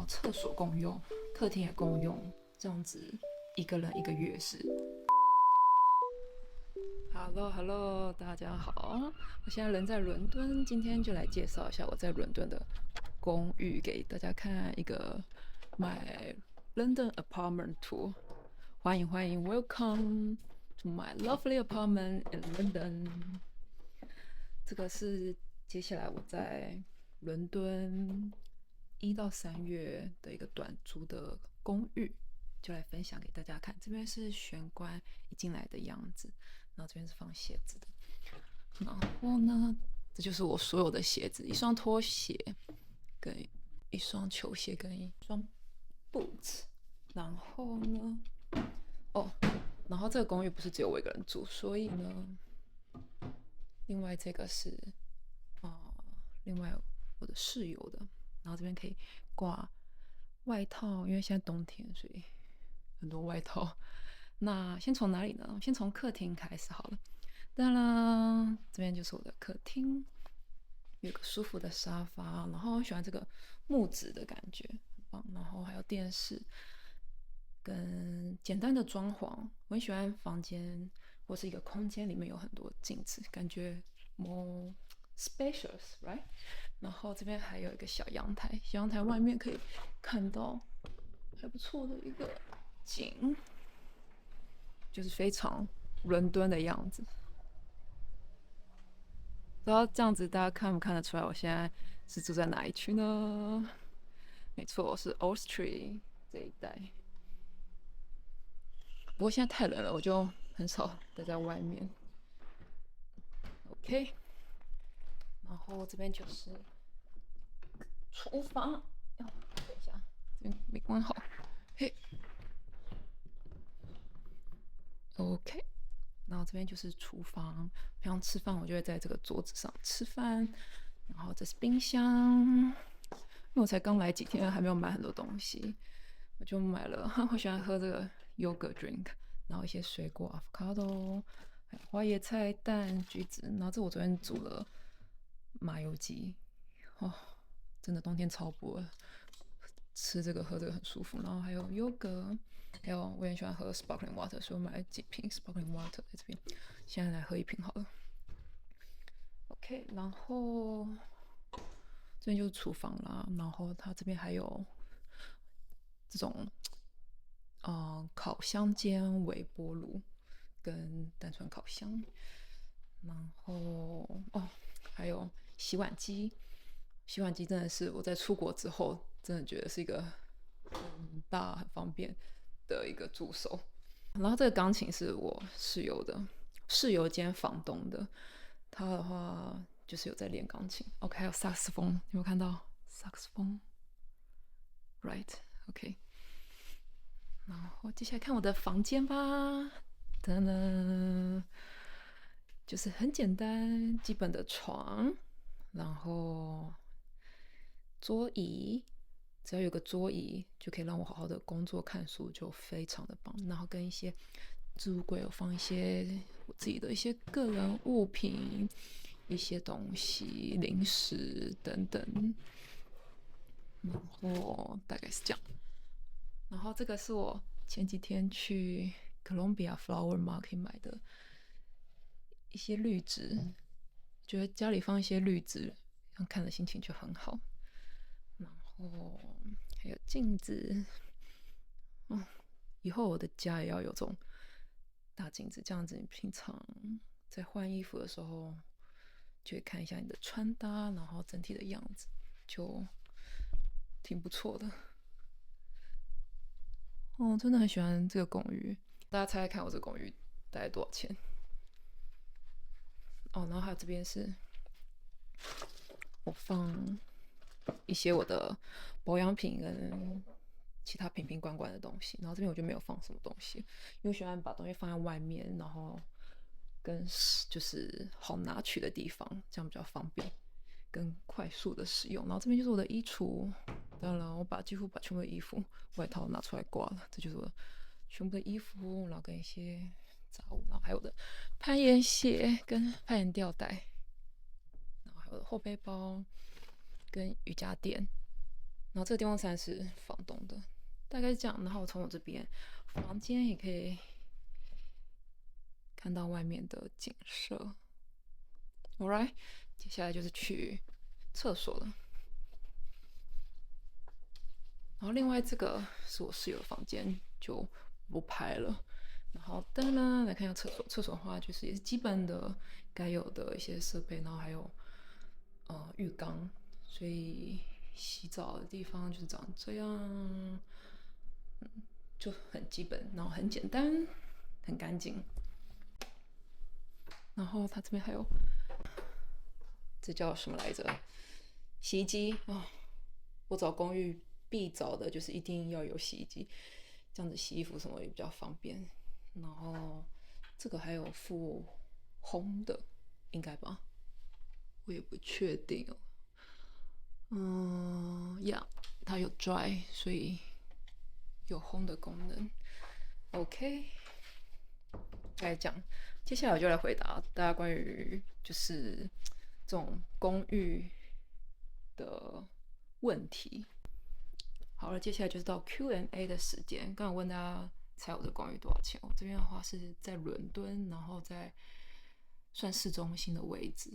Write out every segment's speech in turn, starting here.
后厕所共用，客厅也共用，这样子一个人一个月是。Hello，大家好，我现在人在伦敦，今天就来介绍一下我在伦敦的公寓给大家看，一个 My London Apartment Tour。欢迎，Welcome to my lovely apartment in London。这个是接下来我在伦敦1到3月的一个短租的公寓，就来分享给大家看。这边是玄关一进来的样子，然后这边是放鞋子的。然后呢，这就是我所有的鞋子，一双拖鞋，跟一双球鞋，跟一双 boots。然后呢，然后这个公寓不是只有我一个人住，所以呢，另外这个是另外我的室友的。然后这边可以挂外套，因为现在冬天，所以很多外套。那先从哪里呢？先从客厅开始好了。当然，这边就是我的客厅，有个舒服的沙发，然后我喜欢这个木质的感觉，很棒。然后还有电视，跟简单的装潢。我很喜欢房间或是一个空间里面有很多镜子，感觉 more spacious, right？ 然后这边还有一个小阳台，小阳台外面可以看到还不错的一个景，就是非常伦敦的样子。不知道这样子大家看不看得出来，我现在是住在哪一区呢？没错，是 Old Street 这一带。不过现在太冷了，我就很少待在外面。OK， 然后这边就是厨房。等一下，这边没关好。嘿，OK。然后这边就是厨房，平常吃饭我就会在这个桌子上吃饭。然后这是冰箱，因为我才刚来几天，还没有买很多东西，我就买了。我喜欢喝这个 yogurt drink， 然后一些水果 avocado， 还有花椰菜、蛋、橘子。然后这我昨天煮了麻油鸡，真的冬天超补了，吃这个喝这个很舒服。然后还有 yogurt， 还有我也很喜欢喝 sparkling water， 所以我买了几瓶 sparkling water 在这边。现在来喝一瓶好了。OK， 然后这边就是厨房啦，然后它这边还有这种烤箱间、微波炉跟单纯烤箱。然后还有洗碗机。洗碗机真的是我在出国之后真的觉得是一个很大很方便的一个助手。然后这个钢琴是我室友的，室友兼房东的。他的话就是有在练钢琴。OK， 还有萨克斯风，有没有看到萨克斯风 ？Right， OK。然后接下来看我的房间吧。噔噔，就是很简单基本的床，然后桌椅，只要有个桌椅就可以让我好好的工作看书，就非常的棒。然后跟一些置物柜有放一些我自己的一些个人物品，一些东西、零食等等。然后大概是这样。然后这个是我前几天去 Columbia Flower Market 买的一些绿植，觉得家里放一些绿植，看的心情就很好。然后还有镜子，以后我的家也要有这种大镜子，这样子你平常在换衣服的时候，就会看一下你的穿搭，然后整体的样子，就挺不错的。真的很喜欢这个公寓。大家猜猜看，我这个公寓大概多少钱？然后还有这边是我放一些我的保养品跟其他瓶瓶罐罐的东西。然后这边我就没有放什么东西，因为我喜欢把东西放在外面，然后跟就是好拿取的地方，这样比较方便跟快速的使用。然后这边就是我的衣橱，当然我几乎把全部的衣服、外套拿出来挂了，这就是我全部的衣服，然后跟一些杂物，然后还有我的攀岩鞋跟攀岩吊带，然后还有我的后背包跟瑜伽垫，然后这个电风扇是房东的，大概是这样。然后从我这边房间也可以看到外面的景色。Alright， 接下来就是去厕所了。然后另外这个是我室友的房间，就不拍了。然后灯呢，来看一下厕所。厕所的话，就是也是基本的该有的一些设备，然后还有浴缸，所以洗澡的地方就是长这样，就很基本，然后很简单，很干净。然后它这边还有，这叫什么来着？洗衣机啊！我找公寓必找的就是一定要有洗衣机，这样子洗衣服什么也比较方便。然后这个还有附烘的，应该吧？我也不确定哦。它有 dry， 所以有烘的功能。OK， 来讲，接下来我就来回答大家关于就是这种公寓的问题。好了，接下来就是到 Q&A 的时间。刚刚问大家猜我的公寓多少钱？我这边的话是在伦敦，然后在算市中心的位置，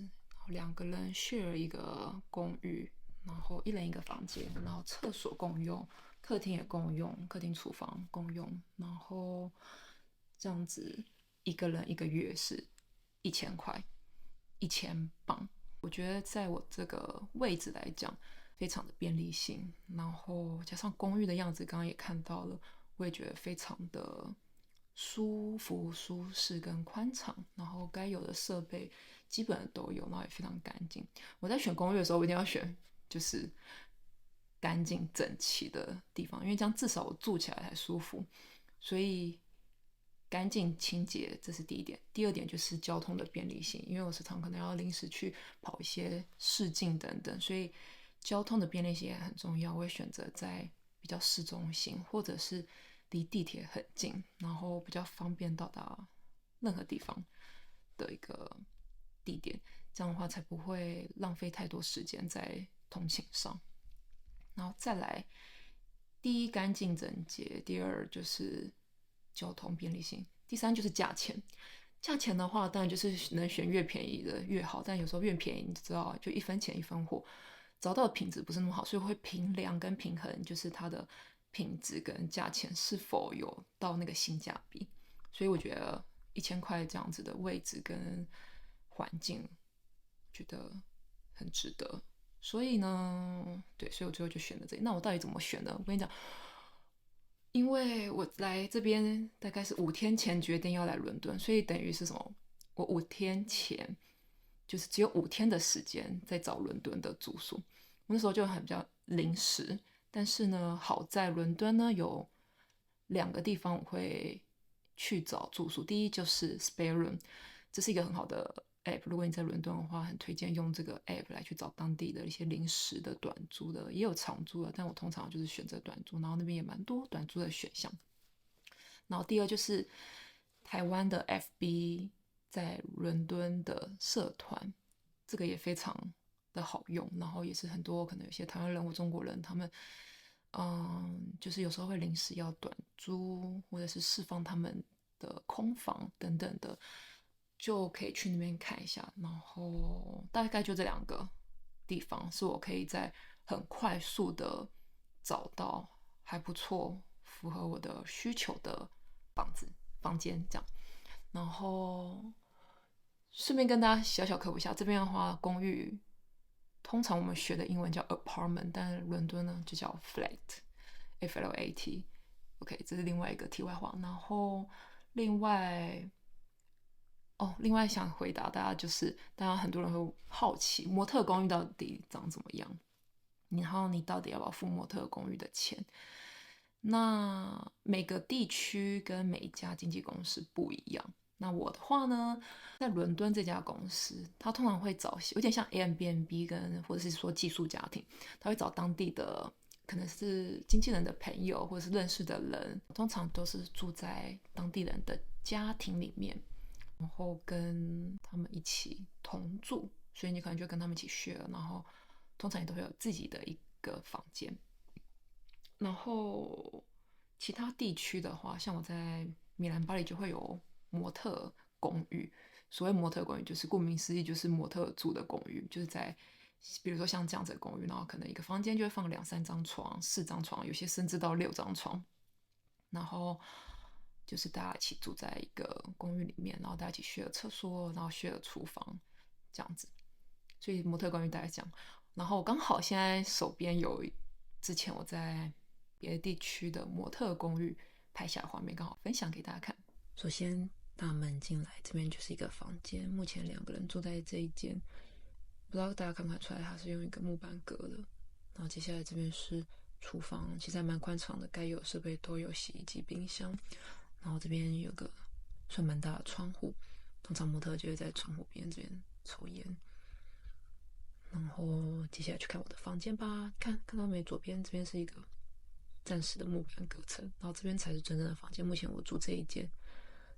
然后2个人 share 一个公寓，然后1人1个房间，然后厕所共用，客厅也共用，客厅厨房共用，然后这样子1个人1个月是1000块，1000镑。我觉得在我这个位置来讲，非常的便利性，然后加上公寓的样子，刚刚也看到了，我也觉得非常的舒服、舒适跟宽敞，然后该有的设备基本都有，然后也非常干净。我在选公寓的时候，我一定要选就是干净整齐的地方，因为这样至少我住起来才舒服。所以干净清洁这是第一点，第二点就是交通的便利性，因为我时常可能要临时去跑一些试镜等等，所以交通的便利性也很重要。我会选择在比较市中心，或者是离地铁很近，然后比较方便到达任何地方的一个地点，这样的话才不会浪费太多时间在通勤上。然后再来，第一干净整洁，第二就是交通便利性，第三就是价钱。价钱的话，当然就是能选越便宜的越好，但有时候越便宜，你知道，就1分钱1分货，找到的品质不是那么好，所以会评量跟平衡，就是它的品质跟价钱是否有到那个性价比。所以我觉得1000块这样子的位置跟环境，觉得很值得。所以呢，对，所以我最后就选了这里。那我到底怎么选呢？我跟你讲，因为我来这边大概是5天前决定要来伦敦，所以等于是什么？我5天前就是只有5天的时间在找伦敦的住宿。我那时候就很比较临时，但是呢，好在伦敦呢有2个地方我会去找住宿。第一就是 Spare Room， 这是一个很好的 app， 如果你在伦敦的话，很推荐用这个 app 来去找当地的一些临时的短租的，也有长租的，但我通常就是选择短租，然后那边也蛮多短租的选项。然后第二就是台湾的 FB 在伦敦的社团，这个也非常的好用，然后也是很多可能有些台湾人或中国人，他们就是有时候会临时要短租，或者是释放他们的空房等等的，就可以去那边看一下。然后大概就这2个地方是我可以在很快速的找到还不错、符合我的需求的房间这样。然后顺便跟大家小小科普一下，这边的话，公寓通常我们学的英文叫 apartment， 但伦敦呢就叫 flat，FLAT。OK， 这是另外一个题外话。然后另外想回答大家就是，大家很多人会好奇模特公寓到底长怎么样，然后你到底要不要付模特公寓的钱？那每个地区跟每一家经纪公司不一样。那我的话呢，在伦敦这家公司，他通常会找有点像 Airbnb 跟或者是说寄宿家庭，他会找当地的可能是经纪人的朋友或者是认识的人，通常都是住在当地人的家庭里面，然后跟他们一起同住，所以你可能就跟他们一起 share，然后通常也都会有自己的一个房间。然后其他地区的话，像我在米兰、巴黎就会有模特公寓。所谓模特公寓，就是顾名思义，就是模特住的公寓，就是在比如说像这样子的公寓，然后可能一个房间就会放2、3张床、4张床，有些甚至到6张床，然后就是大家一起住在一个公寓里面，然后大家一起 share 厕所，然后 share 厨房这样子。所以模特公寓大概这样。然后刚好现在手边有之前我在别的地区的模特公寓拍下的画面，刚好分享给大家看。首先大门进来，这边就是一个房间，目前2个人住在这一间，不知道大家看不看出来，它是用一个木板隔的。然后接下来这边是厨房，其实还蛮宽敞的，该有设备都有，洗衣机、冰箱。然后这边有个算蛮大的窗户，通常模特就会在窗户边这边抽烟。然后接下来去看我的房间吧，看到没？左边这边是一个暂时的木板隔层，然后这边才是真正的房间。目前我住这一间，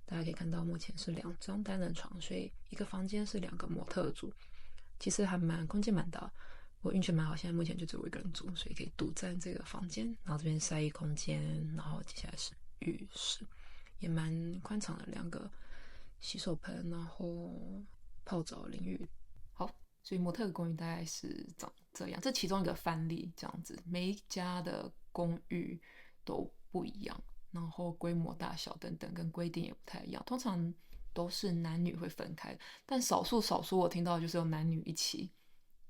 大家可以看到目前是2张单人床，所以一个房间是2个模特住，其实还空间蛮大。我运气蛮好，现在目前就只有我一个人住，所以可以独占这个房间。然后这边晒衣空间，然后接下来是浴室，也蛮宽敞的，2个洗手盆，然后泡澡淋浴。好，所以模特的公寓大概是长这样，这其中一个范例这样子。每一家的公寓都不一样，然后规模大小等等跟规定也不太一样，通常都是男女会分开，但少数我听到就是有男女一起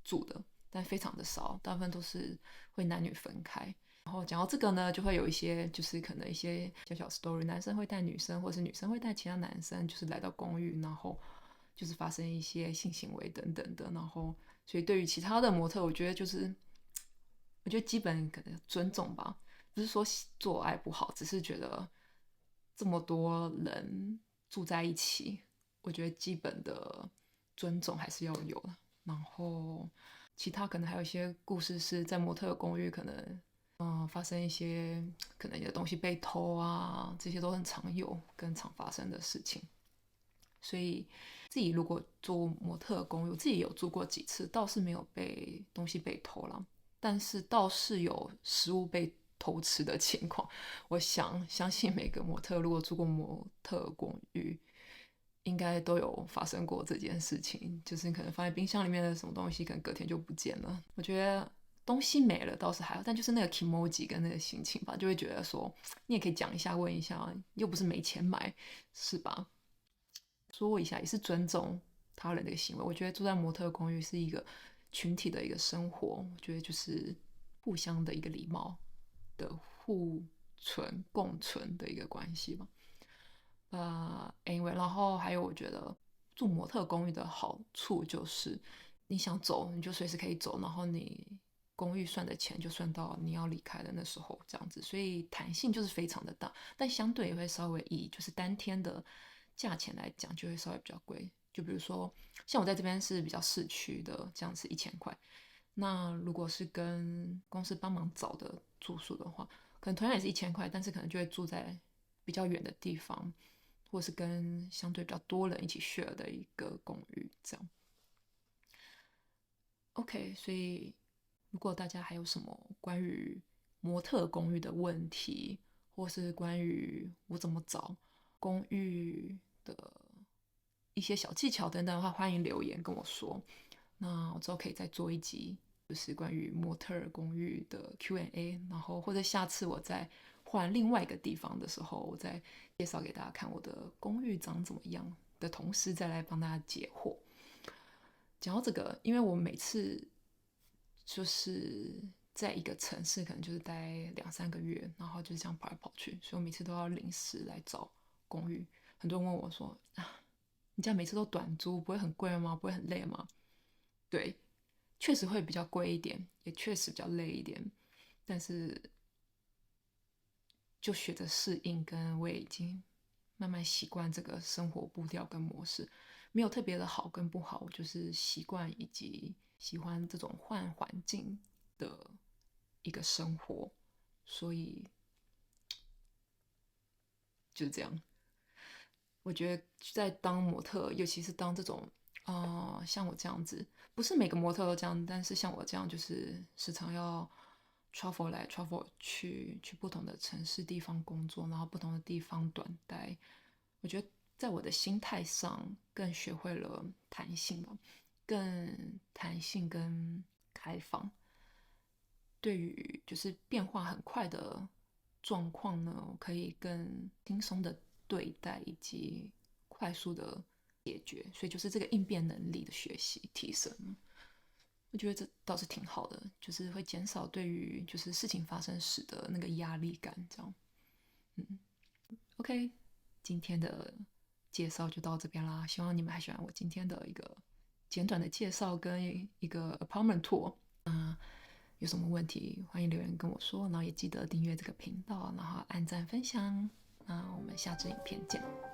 住的，但非常的少，大部分都是会男女分开。然后讲到这个呢，就会有一些就是可能一些小小 story，男生会带女生，或是女生会带其他男生，就是来到公寓，然后就是发生一些性行为等等的。然后所以对于其他的模特，我觉得基本可能尊重吧，不是说做爱不好，只是觉得这么多人住在一起，我觉得基本的尊重还是要有的。然后其他可能还有一些故事是在模特公寓可能发生一些可能你的东西被偷啊，这些都很常有跟常发生的事情。所以自己如果做模特公寓，我自己有住过几次，倒是没有东西被偷了，但是倒是有食物被偷吃的情况。我相信每个模特如果住过模特公寓，应该都有发生过这件事情，就是你可能放在冰箱里面的什么东西，可能隔天就不见了。我觉得东西没了倒是还好，但就是那个 kimoji 跟那个心情吧，就会觉得说，你也可以讲一下、问一下，又不是没钱买，是吧？说一下也是尊重他人的一个行为。我觉得住在模特公寓是一个群体的一个生活，我觉得就是互相的一个礼貌的互存共存的一个关系吧。anyway，然后还有我觉得住模特公寓的好处就是你想走你就随时可以走，然后你公寓算的钱就算到你要离开的那时候这样子，所以弹性就是非常的大，但相对也会稍微以就是单天的价钱来讲就会稍微比较贵。就比如说像我在这边是比较市区的，这样是1000块。那如果是跟公司帮忙找的住宿的话，可能同样也是1000块，但是可能就会住在比较远的地方，或是跟相对比较多人一起 share 的一个公寓这样。OK，所以如果大家还有什么关于模特公寓的问题，或是关于我怎么找公寓的一些小技巧等等的话，欢迎留言跟我说。那我之后可以再做一集，就是关于模特公寓的 Q&A，然后或者下次我再换另外一个地方的时候，我再介绍给大家看我的公寓长怎么样的同时，再来帮大家解惑。讲到这个，因为我每次就是在一个城市，可能就是待2、3个月，然后就是这样跑来跑去，所以我每次都要临时来找公寓。很多人问我说：“啊，你这样每次都短租，不会很贵吗？不会很累吗？”对，确实会比较贵一点，也确实比较累一点，但是就学着适应，跟我也已经慢慢习惯这个生活步调跟模式，没有特别的好跟不好，我就是习惯以及喜欢这种换环境的一个生活，所以就这样。我觉得在当模特，尤其是当这种像我这样子，不是每个模特都这样，但是像我这样，就是时常要 travel 来 travel 去不同的城市地方工作，然后不同的地方短待，我觉得在我的心态上更学会了弹性吧，更弹性跟开放。对于就是变化很快的状况呢，我可以更轻松的对待以及快速的解决，所以就是这个应变能力的学习提升，我觉得这倒是挺好的，就是会减少对于就是事情发生时的那个压力感，这样。OK，今天的介绍就到这边啦，希望你们还喜欢我今天的一个简短的介绍跟一个 apartment tour。有什么问题欢迎留言跟我说，然后也记得订阅这个频道，然后按赞分享。那我们下支影片见。